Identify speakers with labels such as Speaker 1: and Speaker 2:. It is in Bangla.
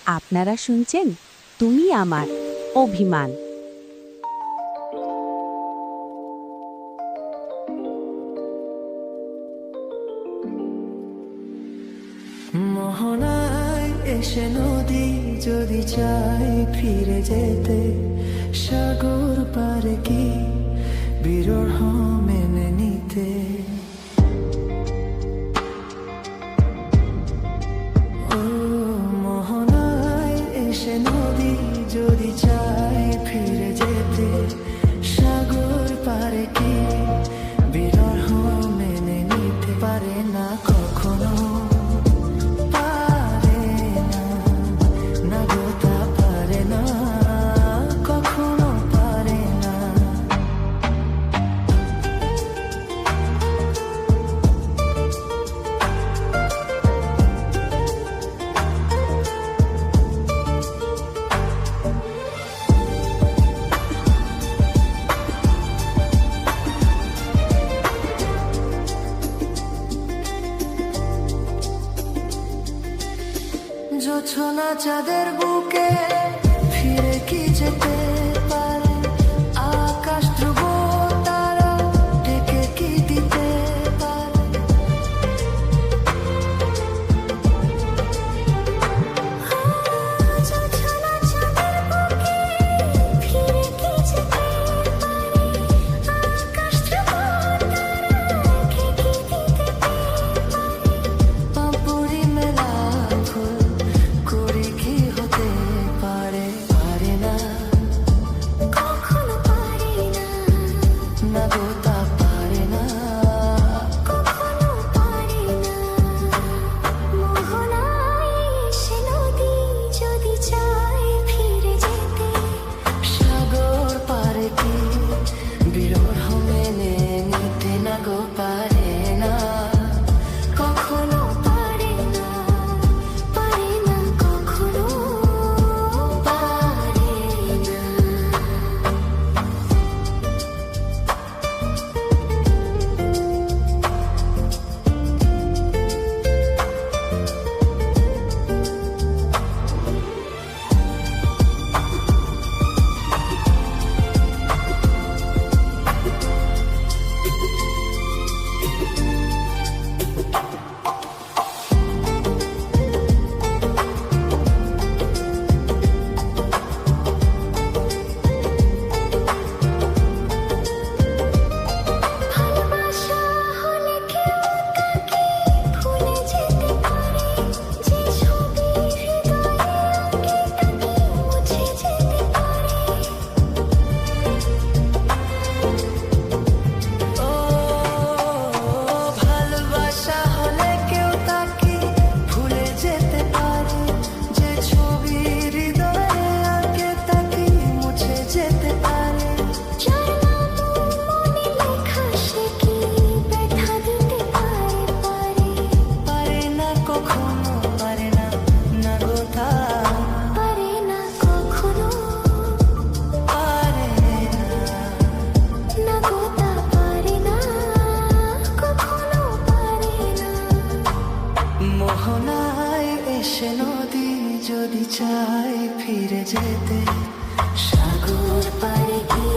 Speaker 1: আপনারা শুনছেন তুমি আমার অভিমান।
Speaker 2: মোহনায় এসে নদী যদি চাই ফিরে যেতে, সাগর পারে কি বিরহ মেনে নিতে। ও মোহনায় এসে নদী যদি চাই ফিরে যেতে, সাগর পারে কি বিরহ মেনে নিতে। পারে না কখনো, জোছনা চাঁদের বুকে ফিরে কি যেতে পারে, আকাশ ধ্রুব তারা ডেকে কি দিতে পারে। জোছনা চাঁদের বুকে ফিরে কি যেতে পারে, আকাশ ধ্রুব তারা ডেকে কি দিতে পারে। পাপড়ি মেলা ফুল করে কি হতে পারে, পারে না কখনো, পারে না, না গো তা পারে না কখনো, পারে না। মোহনায় এসে নদী যদি চায় ফিরে যেতে, সাগর পারে কি বিরহ মেনে নিতে। না গো পারে না কখনো, পারে না, পারে না কখনো, পারে না। ভালোবাসা হলে কেউ তাকে ভুলে যেতে পারে, যে ছবি হৃদয়ে আঁকে তাকে মুছে যেতে পারে। ও ভালোবাসা হলে কেউ তাকে ভুলে যেতে পারে, যে ছবি হৃদয়ে আঁকে তাকে মুছে যেতে পারে। যার নাম মনে লেখা সে কি ব্যথা দিতে পারে, পারে, পারে না কখনো, পারে না, না গো তা পারে না কখনো, পারে না, না গো তা পারে না কখনো, পারে না। মোহনায় এসে নদী যদি চায় ফিরে যেতে, সাগর পারে কি